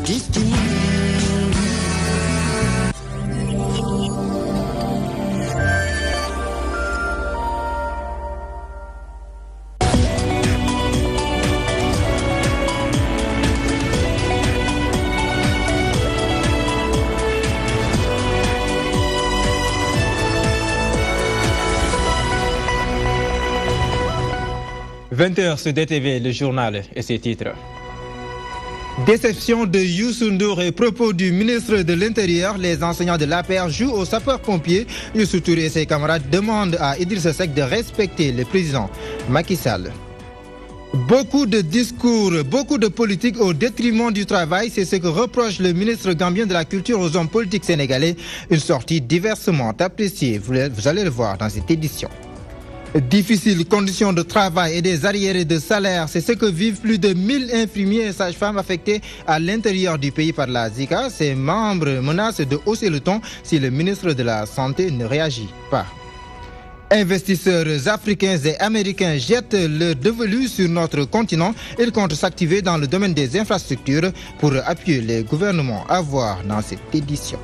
destiny. 20h sur DTV, le journal et ses titres. Déception de Youssou Ndour et propos du ministre de l'Intérieur, les enseignants de l'APR jouent aux sapeurs-pompiers. Youssou Touré et ses camarades demandent à Idrissa Seck de respecter le président Macky Sall. Beaucoup de discours, beaucoup de politique au détriment du travail, c'est ce que reproche le ministre gambien de la Culture aux hommes politiques sénégalais. Une sortie diversement appréciée, vous allez le voir dans cette édition. Difficiles conditions de travail et des arriérés de salaire, c'est ce que vivent plus de 1000 infirmiers et sages-femmes affectés à l'intérieur du pays par la Zika. Ses membres menacent de hausser le ton si le ministre de la Santé ne réagit pas. Investisseurs africains et américains jettent leur dévolu sur notre continent. Ils comptent s'activer dans le domaine des infrastructures pour appuyer les gouvernements à voir dans cette édition.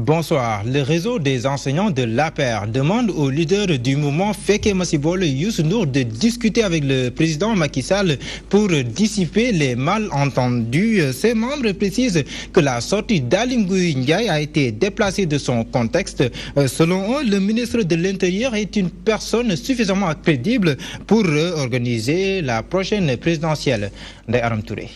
Bonsoir. Le réseau des enseignants de l'APR demande au leader du mouvement Fekke Massibole, Youssou Ndour, de discuter avec le président Macky Sall pour dissiper les malentendus. Ses membres précisent que la sortie d'Aly Ngouille Ndiaye a été déplacée de son contexte. Selon eux, le ministre de l'Intérieur est une personne suffisamment crédible pour organiser la prochaine présidentielle. Ndeye Aram Touré.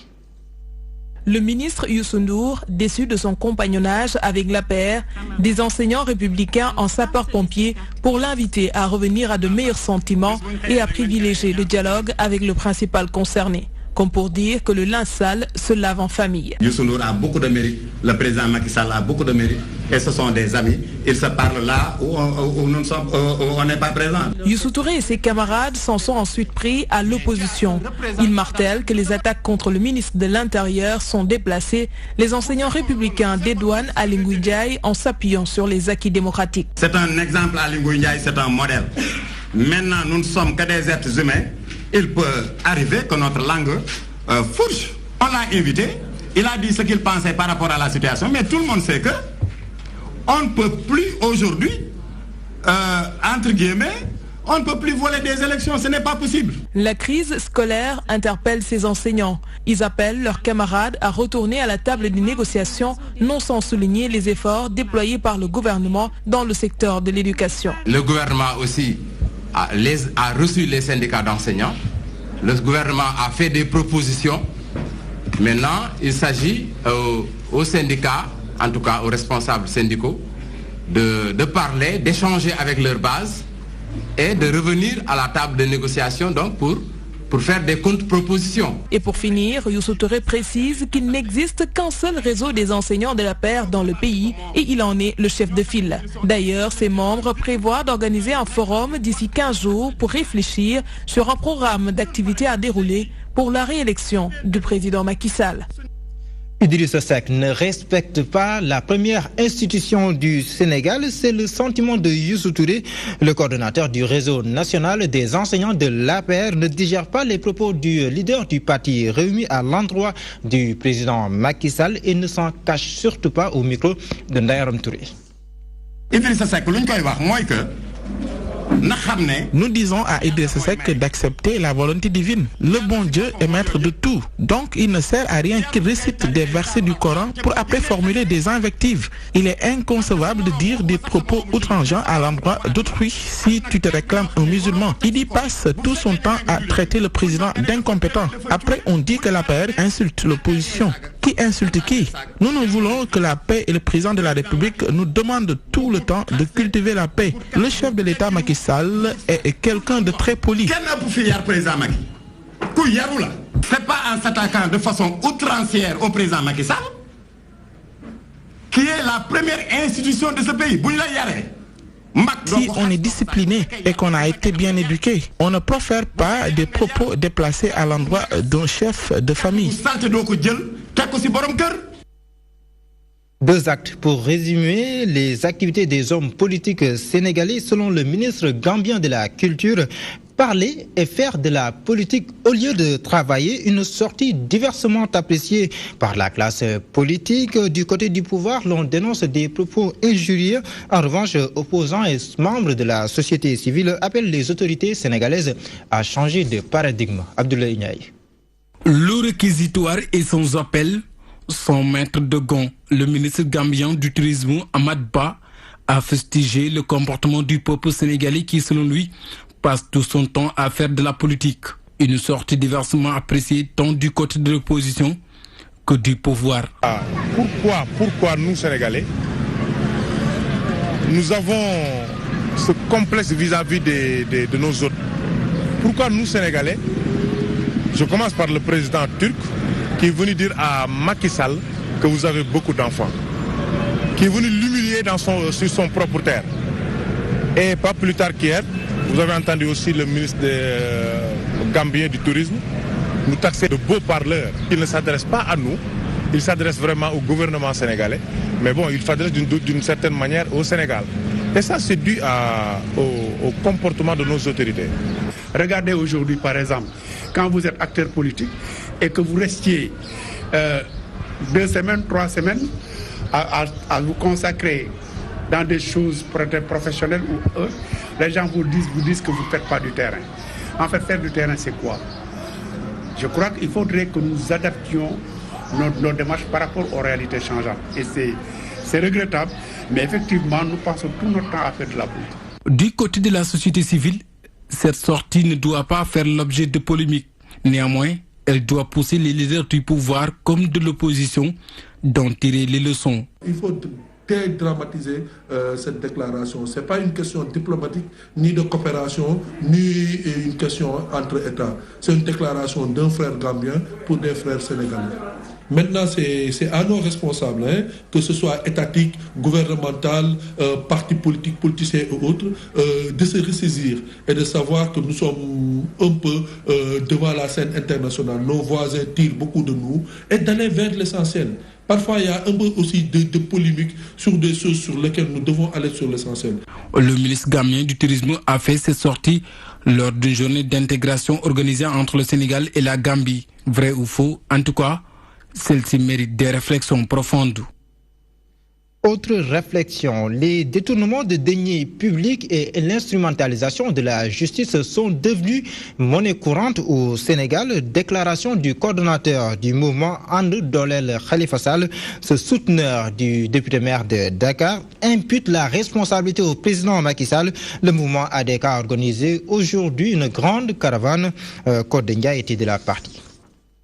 Le ministre Youssou Ndour, déçu de son compagnonnage avec l'APR, des enseignants républicains en sapeurs-pompiers pour l'inviter à revenir à de meilleurs sentiments et à privilégier le dialogue avec le principal concerné. Comme pour dire que le linge sale se lave en famille. Youssou Ndour a beaucoup de mérite, le président Macky Sall a beaucoup de mérite et ce sont des amis. Ils se parlent là où on n'est pas présent. Youssou Touré et ses camarades s'en sont ensuite pris à l'opposition. Ils martèlent que les attaques contre le ministre de l'Intérieur sont déplacées. Les enseignants républicains dédouanent Aly Ngouille Ndiaye en s'appuyant sur les acquis démocratiques. C'est un exemple, Aly Ngouille Ndiaye, c'est un modèle. Maintenant, nous ne sommes que des êtres humains. Il peut arriver que notre langue fourche. On l'a invité, il a dit ce qu'il pensait par rapport à la situation, mais tout le monde sait que on ne peut plus aujourd'hui, entre guillemets, on ne peut plus voler des élections, ce n'est pas possible. La crise scolaire interpelle ces enseignants. Ils appellent leurs camarades à retourner à la table des négociations, non sans souligner les efforts déployés par le gouvernement dans le secteur de l'éducation. Le gouvernement aussi a reçu les syndicats d'enseignants. Le gouvernement a fait des propositions. Maintenant, il s'agit aux syndicats, en tout cas aux responsables syndicaux, de parler, d'échanger avec leur base et de revenir à la table de négociation donc pour faire des contre-propositions. Et pour finir, Youssou Touré précise qu'il n'existe qu'un seul réseau des enseignants de l'APR dans le pays et il en est le chef de file. D'ailleurs, ses membres prévoient d'organiser un forum d'ici 15 jours pour réfléchir sur un programme d'activités à dérouler pour la réélection du président Macky Sall. Idrissa Seck ne respecte pas la première institution du Sénégal, c'est le sentiment de Youssou Touré. Le coordonnateur du réseau national des enseignants de l'APR ne digère pas les propos du leader du parti réuni à l'endroit du président Macky Sall et ne s'en cache surtout pas au micro de Ndeye Aram Touré. Idrissa Seck, lu ñu koy wax mooy que nous disons à Idrissa Seck d'accepter la volonté divine. Le bon Dieu est maître de tout. Donc il ne sert à rien qu'il récite des versets du Coran pour après formuler des invectives. Il est inconcevable de dire des propos outrageants à l'endroit d'autrui si tu te réclames un musulman. Il y passe tout son temps à traiter le président d'incompétent. Après on dit que l'APR insulte l'opposition. Qui insulte qui? Nous ne voulons que la paix et le président de la République nous demandent tout le temps de cultiver la paix. Le chef de l'État Macky Sall est quelqu'un de très poli. C'est pas en s'attaquant de façon outrancière au président Macky Sall qui est la première institution de ce pays. Si on est discipliné et qu'on a été bien éduqué, on ne profère pas des propos déplacés à l'endroit d'un chef de famille. 2 actes pour résumer les activités des hommes politiques sénégalais selon le ministre gambien de la Culture. Parler et faire de la politique au lieu de travailler, une sortie diversement appréciée par la classe politique. Du côté du pouvoir, l'on dénonce des propos injurieux. En revanche, opposants et membres de la société civile appellent les autorités sénégalaises à changer de paradigme. Abdoulaye Ndiaye. Le réquisitoire est sans appel, sans maître de gants. Le ministre gambien du Tourisme, Ahmad Ba, a fustigé le comportement du peuple sénégalais qui, selon lui, passe tout son temps à faire de la politique. Une sortie diversement appréciée tant du côté de l'opposition que du pouvoir. Pourquoi nous, Sénégalais, nous avons ce complexe vis-à-vis de nos autres? Pourquoi nous, Sénégalais, je commence par le président turc qui est venu dire à Macky Sall que vous avez beaucoup d'enfants, qui est venu l'humilier sur son propre terre. Et pas plus tard qu'hier, vous avez entendu aussi le ministre gambien du Tourisme nous taxer de beaux parleurs. Il ne s'adresse pas à nous, il s'adresse vraiment au gouvernement sénégalais. Mais bon, il s'adresse d'une certaine manière au Sénégal. Et ça, c'est dû au comportement de nos autorités. Regardez aujourd'hui, par exemple, quand vous êtes acteur politique et que vous restiez 2 semaines, 3 semaines à vous consacrer dans des choses professionnelles ou autres, les gens vous disent que vous ne faites pas du terrain. En fait, faire du terrain, c'est quoi? Je crois qu'il faudrait que nous adaptions nos démarches par rapport aux réalités changeantes. Et c'est regrettable, mais effectivement, nous passons tout notre temps à faire de la politique. Du côté de la société civile, cette sortie ne doit pas faire l'objet de polémiques. Néanmoins, elle doit pousser les leaders du pouvoir comme de l'opposition d'en tirer les leçons. Il faut dédramatiser cette déclaration. Ce n'est pas une question diplomatique, ni de coopération, ni une question entre États. C'est une déclaration d'un frère gambien pour des frères sénégalais. Maintenant, c'est à nos responsables, que ce soit étatique, gouvernemental, partis politiques, politiciens et autres, de se ressaisir et de savoir que nous sommes un peu devant la scène internationale. Nos voisins tirent beaucoup de nous et d'aller vers l'essentiel. Parfois, il y a un peu aussi de polémiques sur des choses sur lesquelles nous devons aller sur l'essentiel. Le ministre gambien du Tourisme a fait cette sortie lors d'une journée d'intégration organisée entre le Sénégal et la Gambie. Vrai ou faux, en tout cas, celle-ci mérite des réflexions profondes. Autre réflexion, les détournements de deniers publics et l'instrumentalisation de la justice sont devenus monnaie courante au Sénégal. Déclaration du coordonnateur du mouvement And Dolel Khalifa Sall, ce souteneur du député-maire de Dakar, impute la responsabilité au président Macky Sall. Le mouvement ADK a organisé aujourd'hui une grande caravane. Kodenga était de la partie.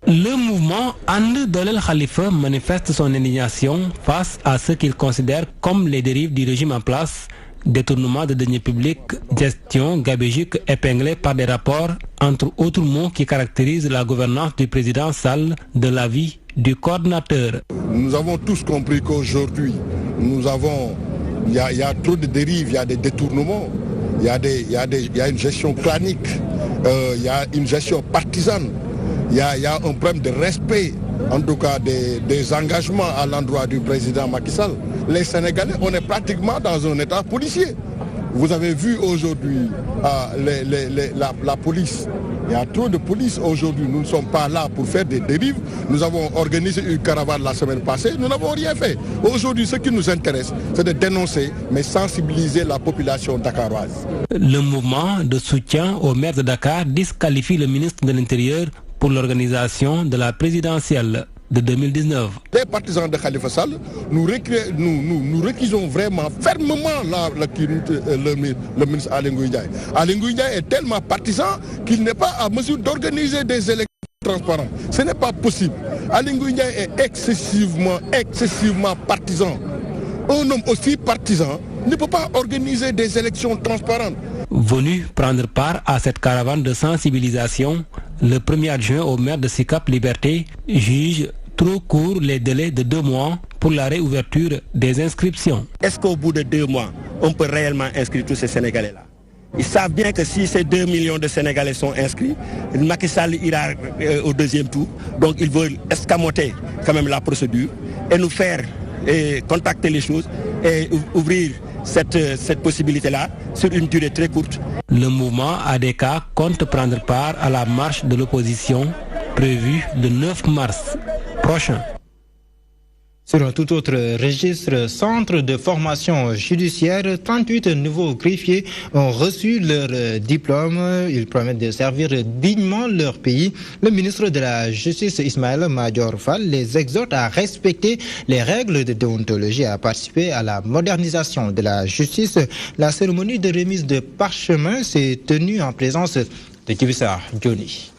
Le mouvement And Dolel Khalifa manifeste son indignation face à ce qu'il considère comme les dérives du régime en place, détournement de deniers publics, gestion gabégique épinglée par des rapports, entre autres mots qui caractérisent la gouvernance du président Sall de l'avis du coordinateur. Nous avons tous compris qu'aujourd'hui, il y a trop de dérives, il y a des détournements, il y a une gestion clanique, il y a une gestion partisane. Il y a un problème de respect, en tout cas des engagements à l'endroit du président Macky Sall. Les Sénégalais, on est pratiquement dans un état policier. Vous avez vu aujourd'hui la police. Il y a trop de police aujourd'hui. Nous ne sommes pas là pour faire des dérives. Nous avons organisé une caravane la semaine passée. Nous n'avons rien fait. Aujourd'hui, ce qui nous intéresse, c'est de dénoncer, mais sensibiliser la population dakaroise. Le mouvement de soutien au maire de Dakar disqualifie le ministre de l'Intérieur pour l'organisation de la présidentielle de 2019. Les partisans de Khalifa Sall, nous récusons vraiment fermement le ministre Aly Ngouille Ndiaye. Aly Ngouille Ndiaye est tellement partisan qu'il n'est pas à mesure d'organiser des élections transparentes. Ce n'est pas possible. Aly Ngouille Ndiaye est excessivement partisan. Un homme aussi partisan ne peut pas organiser des élections transparentes. Venu prendre part à cette caravane de sensibilisation, le premier adjoint au maire de Sicap Liberté juge trop court les délais de 2 mois pour la réouverture des inscriptions. Est-ce qu'au bout de 2 mois, on peut réellement inscrire tous ces Sénégalais-là? Ils savent bien que si ces 2 millions de Sénégalais sont inscrits, Macky Sall ira au 2e tour. Donc ils veulent escamoter quand même la procédure et nous faire et contacter les choses et ouvrir cette possibilité-là sur une durée très courte. Le mouvement ADK compte prendre part à la marche de l'opposition prévue le 9 mars prochain. Sur un tout autre registre, centre de formation judiciaire, 38 nouveaux greffiers ont reçu leur diplôme. Ils promettent de servir dignement leur pays. Le ministre de la Justice, Ismaïla Madior Fall, les exhorte à respecter les règles de déontologie et à participer à la modernisation de la justice. La cérémonie de remise de parchemin s'est tenue en présence de Kibissa Johnny.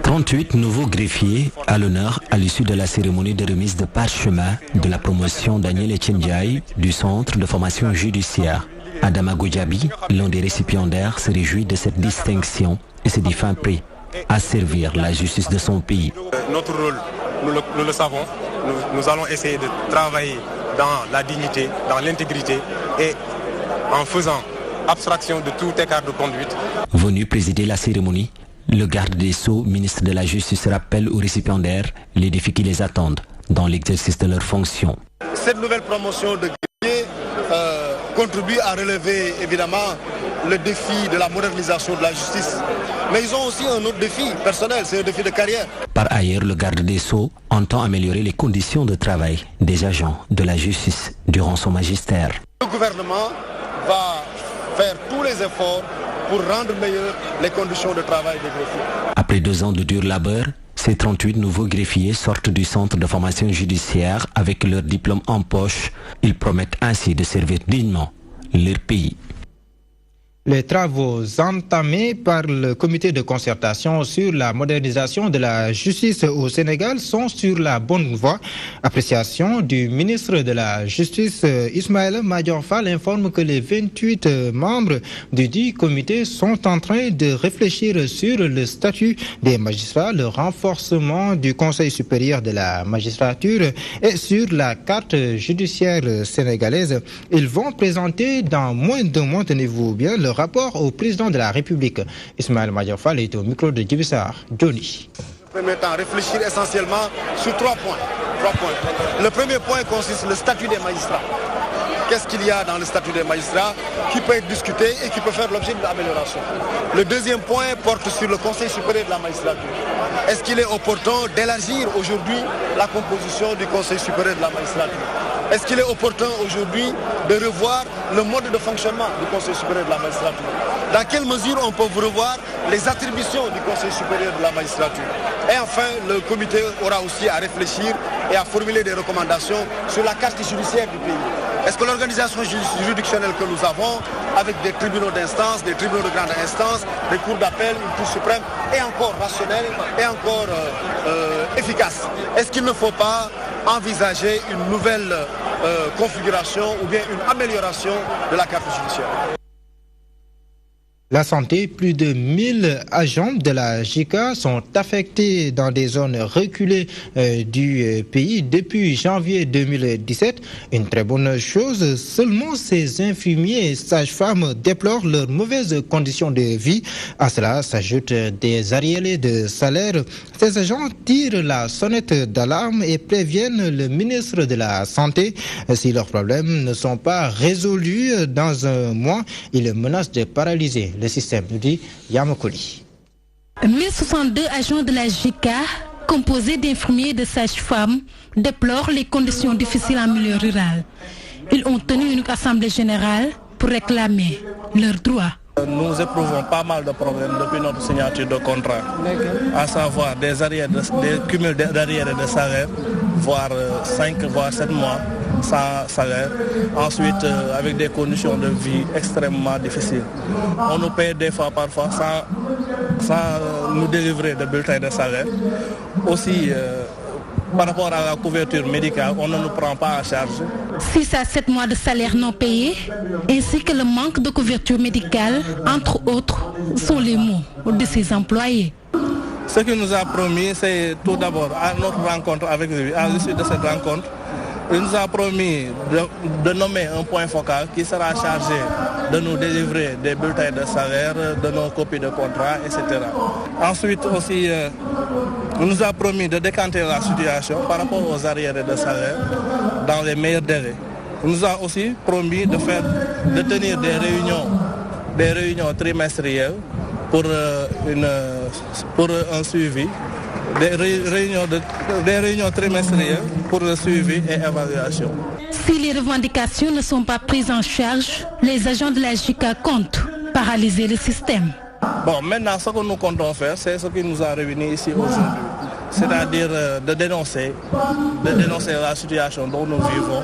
38 nouveaux greffiers à l'honneur à l'issue de la cérémonie de remise de parchemin de la promotion Daniel Etienne du Centre de formation judiciaire. Adama Goudjabi, l'un des récipiendaires, se réjouit de cette distinction et se dit fin prêt à servir la justice de son pays. Notre rôle, nous le savons, nous allons essayer de travailler dans la dignité, dans l'intégrité et en faisant abstraction de tout écart de conduite. Venu présider la cérémonie, le garde des Sceaux, ministre de la Justice, rappelle aux récipiendaires les défis qui les attendent dans l'exercice de leurs fonctions. Cette nouvelle promotion de greffiers contribue à relever évidemment le défi de la modernisation de la justice. Mais ils ont aussi un autre défi personnel, c'est un défi de carrière. Par ailleurs, le garde des Sceaux entend améliorer les conditions de travail des agents de la justice durant son magistère. Le gouvernement va faire tous les efforts pour rendre meilleures les conditions de travail des greffiers. Après 2 ans de dur labeur, ces 38 nouveaux greffiers sortent du centre de formation judiciaire avec leur diplôme en poche. Ils promettent ainsi de servir dignement leur pays. Les travaux entamés par le comité de concertation sur la modernisation de la justice au Sénégal sont sur la bonne voie. Appréciation du ministre de la Justice, Ismaïla Madior Fall, informe que les 28 membres du dit comité sont en train de réfléchir sur le statut des magistrats, le renforcement du Conseil supérieur de la magistrature et sur la carte judiciaire sénégalaise. Ils vont présenter dans moins d'un mois, tenez-vous bien, le rapport au président de la République. Ismaïla Madior Fall est au micro de Djibissar Johnny. Premier temps, réfléchir essentiellement sur 3 points. Le premier point consiste le statut des magistrats. Qu'est-ce qu'il y a dans le statut des magistrats qui peut être discuté et qui peut faire l'objet d'une amélioration. Le deuxième point porte sur le Conseil supérieur de la magistrature. Est-ce qu'il est opportun d'élargir aujourd'hui la composition du Conseil supérieur de la magistrature? Est-ce qu'il est opportun aujourd'hui de revoir le mode de fonctionnement du Conseil supérieur de la magistrature? Dans quelle mesure on peut revoir les attributions du Conseil supérieur de la magistrature? Et enfin, le comité aura aussi à réfléchir et à formuler des recommandations sur la carte judiciaire du pays. Est-ce que l'organisation juridictionnelle que nous avons, avec des tribunaux d'instance, des tribunaux de grande instance, des cours d'appel, une cour suprême, est encore rationnelle et encore efficace? Est-ce qu'il ne faut pas envisager une nouvelle configuration ou bien une amélioration de la carte judiciaire? La santé, plus de 1000 agents de la JICA sont affectés dans des zones reculées du pays depuis janvier 2017. Une très bonne chose, seulement ces infirmiers et sages-femmes déplorent leurs mauvaises conditions de vie. À cela s'ajoutent des arriérés de salaire. Ces agents tirent la sonnette d'alarme et préviennent le ministre de la Santé. Si leurs problèmes ne sont pas résolus dans un mois, ils menacent de paralyser le système, nous dit Yamakoli. 1062 agents de la JICA, composés d'infirmiers et de sages-femmes, déplorent les conditions difficiles en milieu rural. Ils ont tenu une assemblée générale pour réclamer leurs droits. Nous éprouvons pas mal de problèmes depuis notre signature de contrat, à savoir des cumuls d'arriérés de salaire, voire 5 voire 7 mois sans salaire. Ensuite, avec des conditions de vie extrêmement difficiles. On nous paye des fois parfois sans nous délivrer de bulletins de salaire. Aussi, par rapport à la couverture médicale, on ne nous prend pas en charge. 6 à 7 mois de salaire non payé, ainsi que le manque de couverture médicale, entre autres, sont les mots de ces employés. Ce qu'il nous a promis, c'est tout d'abord, à notre rencontre avec lui, à l'issue de cette rencontre, il nous a promis de nommer un point focal qui sera chargé de nous délivrer des bulletins de salaire, de nos copies de contrat, etc. Ensuite aussi, il nous a promis de décanter la situation par rapport aux arriérés de salaire, dans les meilleurs délais. Il nous a aussi promis de tenir des réunions trimestrielles pour un suivi, des réunions trimestrielles pour le suivi et évaluation. Si les revendications ne sont pas prises en charge, les agents de la JICA comptent paralyser le système. Bon, maintenant, ce que nous comptons faire, c'est ce qui nous a réunis ici aujourd'hui. C'est-à-dire de dénoncer la situation dont nous vivons.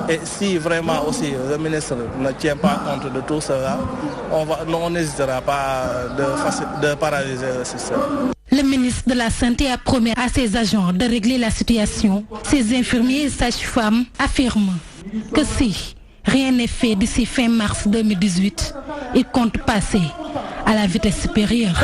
Et si vraiment aussi le ministre ne tient pas compte de tout cela, on n'hésitera pas de paralyser le système. Le ministre de la Santé a promis à ses agents de régler la situation. Ces infirmiers et sages-femmes affirment que si rien n'est fait d'ici fin mars 2018, ils comptent passer à la vitesse supérieure.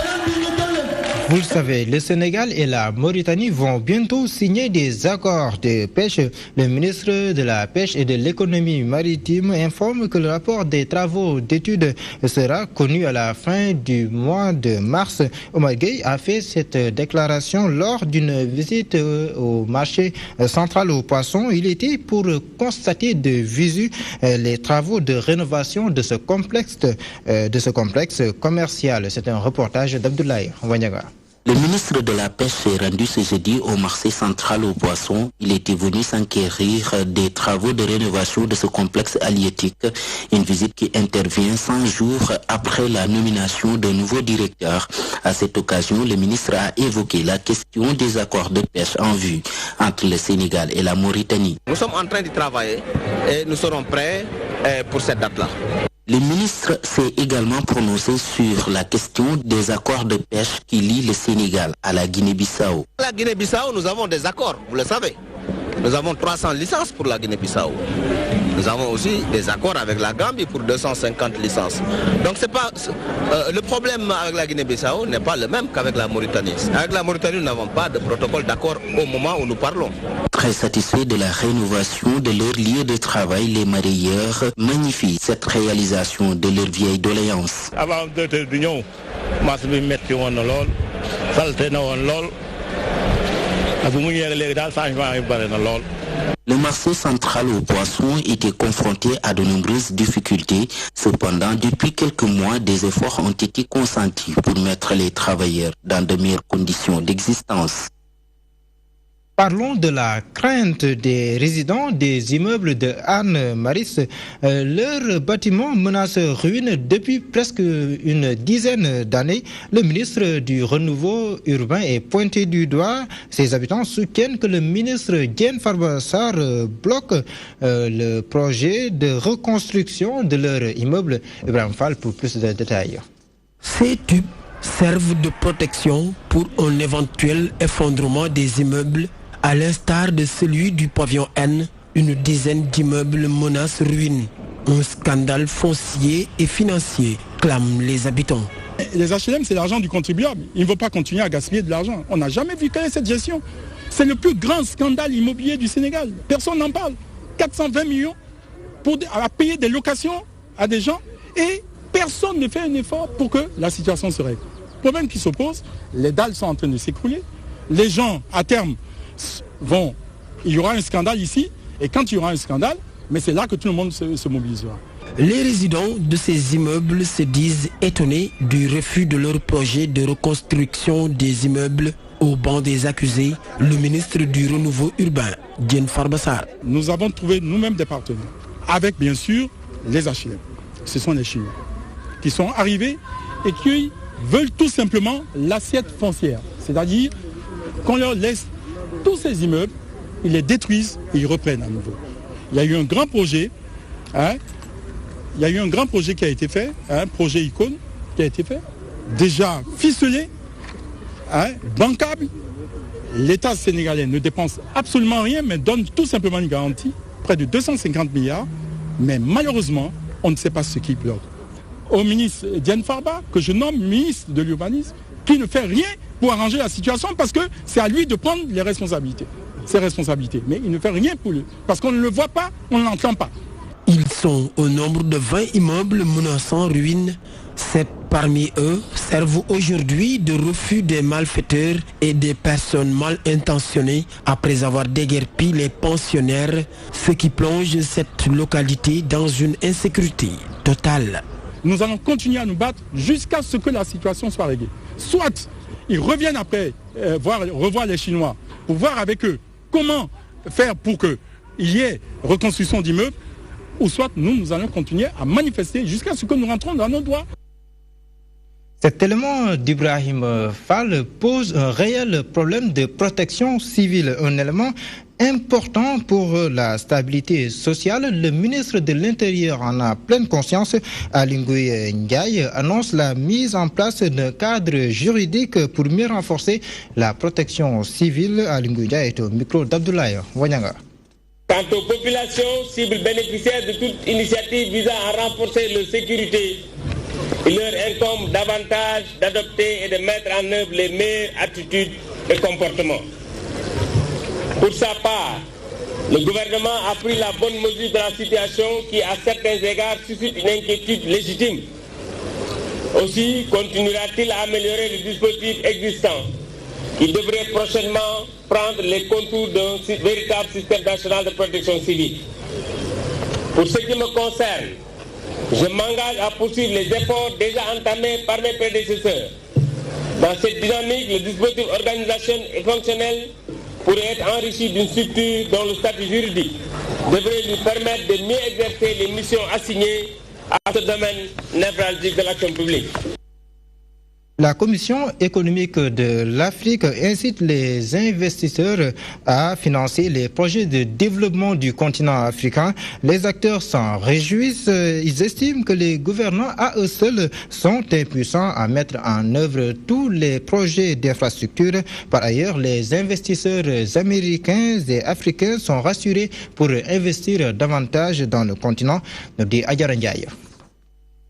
Vous le savez, le Sénégal et la Mauritanie vont bientôt signer des accords de pêche. Le ministre de la Pêche et de l'économie maritime informe que le rapport des travaux d'études sera connu à la fin du mois de mars. Omar Gueye a fait cette déclaration lors d'une visite au marché central aux poissons. Il était pour constater de visu les travaux de rénovation de ce complexe commercial. C'est un reportage d'Abdoulaye Wanyaga. Le ministre de la Pêche s'est rendu ce jeudi au marché central aux poissons. Il était venu s'enquérir des travaux de rénovation de ce complexe halieutique. Une visite qui intervient 100 jours après la nomination d'un nouveau directeur. À cette occasion, le ministre a évoqué la question des accords de pêche en vue entre le Sénégal et la Mauritanie. Nous sommes en train de travailler et nous serons prêts pour cette date-là. Le ministre s'est également prononcé sur la question des accords de pêche qui lient le Sénégal à la Guinée-Bissau. La Guinée-Bissau, nous avons des accords, vous le savez. Nous avons 300 licences pour la Guinée-Bissau. Nous avons aussi des accords avec la Gambie pour 250 licences. Donc le problème avec la Guinée-Bissau n'est pas le même qu'avec la Mauritanie. Avec la Mauritanie, nous n'avons pas de protocole d'accord au moment où nous parlons. Très satisfaits de la rénovation de leur lieu de travail, les mareyeurs magnifient cette réalisation de leur vieille doléance. Avant d'union, le marché central aux poissons était confronté à de nombreuses difficultés. Cependant, depuis quelques mois, des efforts ont été consentis pour mettre les travailleurs dans de meilleures conditions d'existence. Parlons de la crainte des résidents des immeubles de Anne-Maris. Leurs bâtiments menacent ruine depuis presque une dizaine d'années. Le ministre du Renouveau urbain est pointé du doigt. Ses habitants soutiennent que le ministre Diène Farba Sarr bloque le projet de reconstruction de leur immeuble. Ibrahim Fall pour plus de détails. Ces tubes servent de protection pour un éventuel effondrement des immeubles. À l'instar de celui du pavillon N, une dizaine d'immeubles menacent ruine. Un scandale foncier et financier, clament les habitants. Les HLM, c'est l'argent du contribuable. Ils ne vont pas continuer à gaspiller de l'argent. On n'a jamais vu quelle est cette gestion. C'est le plus grand scandale immobilier du Sénégal. Personne n'en parle. 420 millions à payer des locations à des gens et personne ne fait un effort pour que la situation se règle. Le problème qui s'oppose, les dalles sont en train de s'écrouler. Les gens, à terme, il y aura un scandale ici, et quand il y aura un scandale, mais c'est là que tout le monde se mobilisera. Les résidents de ces immeubles se disent étonnés du refus de leur projet de reconstruction des immeubles. Au banc des accusés, le ministre du Renouveau urbain, Diène Farba Sarr. Nous avons trouvé nous-mêmes des partenaires, avec bien sûr les HLM. Ce sont les Chinois qui sont arrivés et qui veulent tout simplement l'assiette foncière, c'est-à-dire qu'on leur laisse tous ces immeubles, ils les détruisent et ils reprennent à nouveau. Il y a eu un grand projet, qui a été fait, un projet icône qui a été fait, déjà ficelé, bancable. L'État sénégalais ne dépense absolument rien, mais donne tout simplement une garantie, près de 250 milliards, mais malheureusement, on ne sait pas ce qui bloque. Au ministre Diène Farba, que je nomme ministre de l'urbanisme, qui ne fait rien pour arranger la situation parce que c'est à lui de prendre ses responsabilités. Mais il ne fait rien pour lui, parce qu'on ne le voit pas, on ne l'entend pas. Ils sont au nombre de 20 immeubles menaçant ruine. 7 parmi eux servent aujourd'hui de refus des malfaiteurs et des personnes mal intentionnées après avoir déguerpi les pensionnaires, ce qui plonge cette localité dans une insécurité totale. Nous allons continuer à nous battre jusqu'à ce que la situation soit réglée. Soit ils reviennent après revoir les Chinois pour voir avec eux comment faire pour qu'il y ait reconstruction d'immeubles, ou soit nous allons continuer à manifester jusqu'à ce que nous rentrons dans nos droits. Cet élément d'Ibrahim Fall pose un réel problème de protection civile, un élément important pour la stabilité sociale. Le ministre de l'Intérieur en a pleine conscience. Aly Ngouille Ndiaye annonce la mise en place d'un cadre juridique pour mieux renforcer la protection civile. Aly Ngouille Ndiaye est au micro d'Abdoulaye Wanyanga. Quant aux populations cibles bénéficiaires de toute initiative visant à renforcer leur sécurité, il leur incombe davantage d'adopter et de mettre en œuvre les meilleures attitudes et comportements. Pour sa part, le gouvernement a pris la bonne mesure de la situation qui, à certains égards, suscite une inquiétude légitime. Aussi, continuera-t-il à améliorer les dispositifs existants qui devraient prochainement prendre les contours d'un véritable système national de protection civile. Pour ce qui me concerne, je m'engage à poursuivre les efforts déjà entamés par mes prédécesseurs. Dans cette dynamique, le dispositif organisationnel et fonctionnel pourrait être enrichi d'une structure dont le statut juridique devrait lui permettre de mieux exercer les missions assignées à ce domaine névralgique de l'action publique. La Commission économique de l'Afrique incite les investisseurs à financer les projets de développement du continent africain. Les acteurs s'en réjouissent. Ils estiment que les gouvernants à eux seuls sont impuissants à mettre en œuvre tous les projets d'infrastructure. Par ailleurs, les investisseurs américains et africains sont rassurés pour investir davantage dans le continent, nous dit Adjara Ndiaye.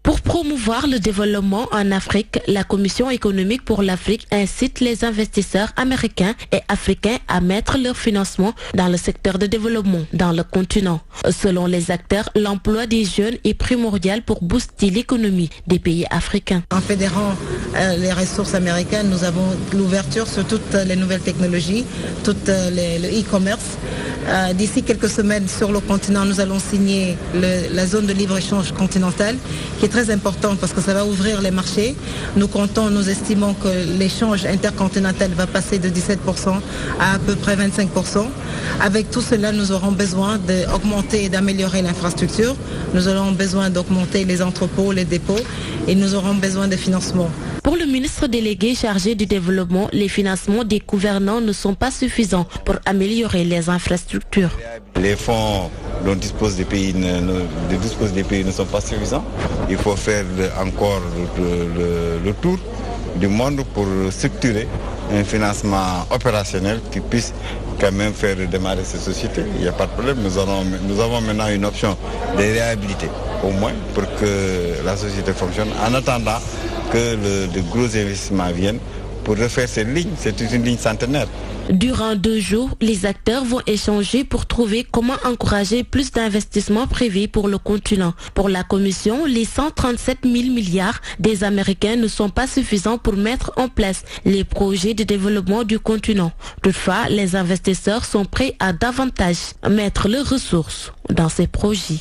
Pour promouvoir le développement en Afrique, la Commission économique pour l'Afrique incite les investisseurs américains et africains à mettre leur financement dans le secteur de développement dans le continent. Selon les acteurs, l'emploi des jeunes est primordial pour booster l'économie des pays africains. En fédérant les ressources américaines, nous avons l'ouverture sur toutes les nouvelles technologies, tout le e-commerce. D'ici quelques semaines sur le continent, nous allons signer la zone de libre-échange continentale qui est très importante parce que ça va ouvrir les marchés. Nous estimons que l'échange intercontinental va passer de 17% à peu près 25%. Avec tout cela, nous aurons besoin d'augmenter et d'améliorer l'infrastructure. Nous aurons besoin d'augmenter les entrepôts, les dépôts et nous aurons besoin de financement. Pour le ministre délégué chargé du développement, les financements des gouvernants ne sont pas suffisants pour améliorer les infrastructures. Les fonds dont disposent les pays ne sont pas suffisants. Il faut faire encore le tour du monde pour structurer un financement opérationnel qui puisse quand même faire démarrer ces sociétés. Il n'y a pas de problème. Nous avons maintenant une option de réhabiliter, au moins, pour que la société fonctionne, en attendant que de gros investissements viennent pour refaire cette ligne. C'est une ligne centenaire. Durant 2 jours, les acteurs vont échanger pour trouver comment encourager plus d'investissements privés pour le continent. Pour la Commission, les 137 000 milliards des Américains ne sont pas suffisants pour mettre en place les projets de développement du continent. Toutefois, les investisseurs sont prêts à davantage mettre leurs ressources dans ces projets.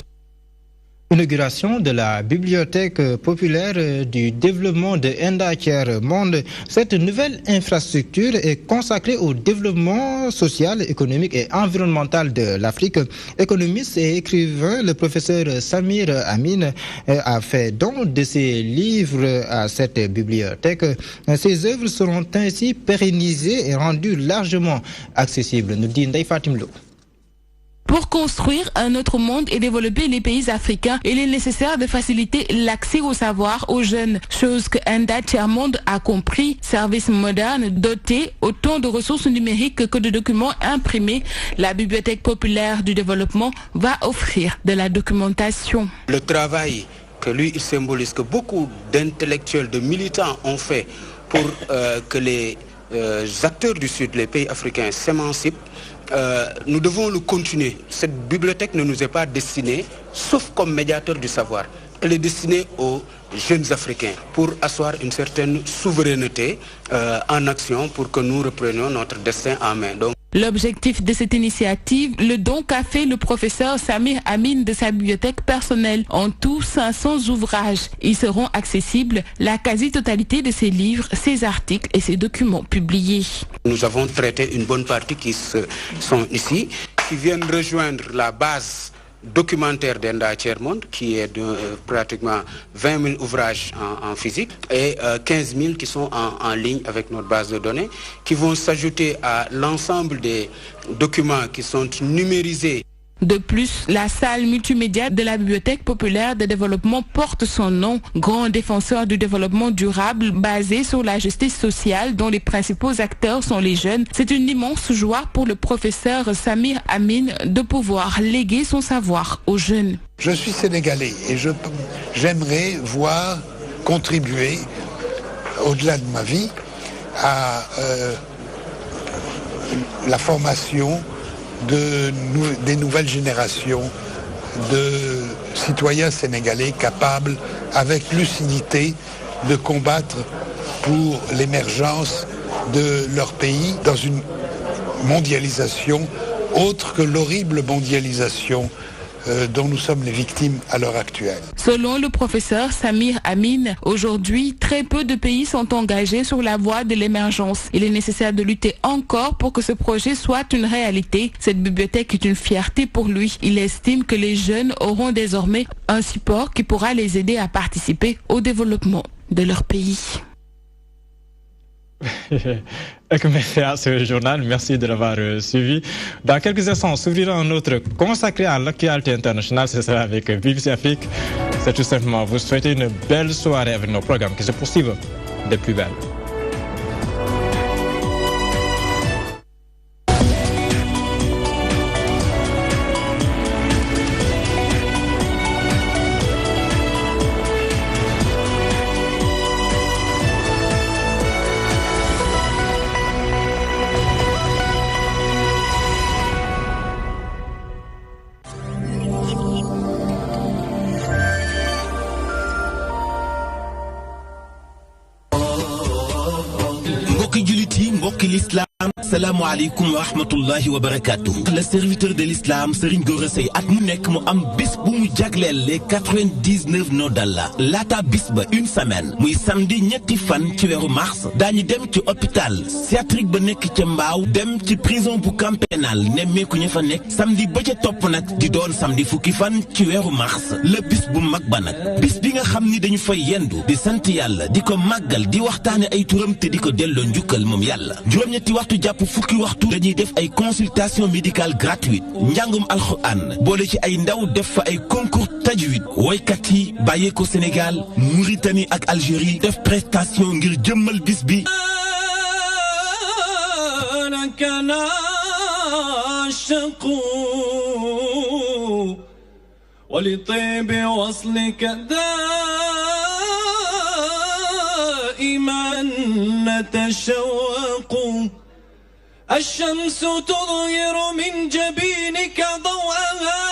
Inauguration de la bibliothèque populaire du développement de Enda Tiers Monde. Cette nouvelle infrastructure est consacrée au développement social, économique et environnemental de l'Afrique. Économiste et écrivain, le professeur Samir Amin a fait don de ses livres à cette bibliothèque. Ces œuvres seront ainsi pérennisées et rendues largement accessibles, nous dit Ndeye Fatim Lo. Pour construire un autre monde et développer les pays africains, il est nécessaire de faciliter l'accès au savoir aux jeunes, chose que Enda Tiers Monde a compris. Service moderne doté autant de ressources numériques que de documents imprimés, la Bibliothèque populaire du développement va offrir de la documentation. Le travail que lui, il symbolise, que beaucoup d'intellectuels, de militants ont fait pour que les acteurs du Sud, les pays africains, s'émancipent. Nous devons le continuer. Cette bibliothèque ne nous est pas destinée, sauf comme médiateur du savoir. Elle est destinée aux jeunes Africains pour asseoir une certaine souveraineté en action pour que nous reprenions notre destin en main. Donc, l'objectif de cette initiative, le don qu'a fait le professeur Samir Amin de sa bibliothèque personnelle. En tout, 500 ouvrages. Ils seront accessibles, la quasi-totalité de ses livres, ses articles et ses documents publiés. Nous avons traité une bonne partie qui sont ici, qui viennent rejoindre la base documentaire d'Enda Tiermonde, qui est de pratiquement 20 000 ouvrages en physique et 15 000 qui sont en ligne avec notre base de données, qui vont s'ajouter à l'ensemble des documents qui sont numérisés. De plus, la salle multimédia de la Bibliothèque populaire de développement porte son nom, grand défenseur du développement durable basé sur la justice sociale dont les principaux acteurs sont les jeunes. C'est une immense joie pour le professeur Samir Amin de pouvoir léguer son savoir aux jeunes. Je suis sénégalais et j'aimerais voir contribuer, au-delà de ma vie, à la formation des nouvelles générations de citoyens sénégalais capables, avec lucidité, de combattre pour l'émergence de leur pays dans une mondialisation autre que l'horrible mondialisation dont nous sommes les victimes à l'heure actuelle. Selon le professeur Samir Amin, aujourd'hui, très peu de pays sont engagés sur la voie de l'émergence. Il est nécessaire de lutter encore pour que ce projet soit une réalité. Cette bibliothèque est une fierté pour lui. Il estime que les jeunes auront désormais un support qui pourra les aider à participer au développement de leur pays. Merci à ce journal, merci de l'avoir suivi. Dans quelques instants, on s'ouvrira un autre consacré à l'actualité internationale, ce sera avec BBC Afrique. C'est tout simplement vous souhaiter une belle soirée avec nos programmes qui se poursuivent des plus belles. l'islam. Assalamu alaikum wa rahmatullahi wa barakatuh. Le serviteur de l'islam, Serigne Gora Seye, at mu nek mu am bis bu mu jagleel les 99 noms d'Allah. Laata bis ba une semaine, muy samedi ñetti fan ci wéru mars, dañu dem ci hôpital psychiatrique ba nek ci Mbaaw, dem ci prison bu camp pénal, nemmeeku ña fa nek. Samedi ba ca topp nak di doon samedi fukki fan ci wéru mars, le bis bu mag ba nak. Bis bi nga xamni dañu fay yendu di sant Yàlla, di ko màggal, di waxtaane ay turam te di ko delloo njukkal moom Yàlla. Juróom-ñetti waxtu jàpp fukki waxtu dañuy def ay consultation médicale gratuite, njàngum alxuraan boole ci ay ndaw def fa ay concours tajwid. Woykat yi bàyyee ko Sénégal, Mauritanie ak Algérie def prestation ngir jëmmal bis bi. ولطيب وصلك دائما نتشوق الشمس تظهر من جبينك ضوءها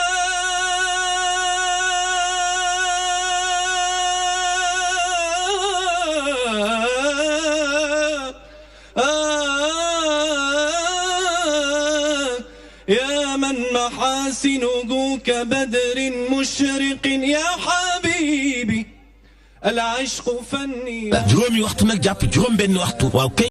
يا من محاسنه كبدر مشرق يا حبيبي العشق فني. juróomi waxtu nag jàpp juróom benn waxtu waaw kay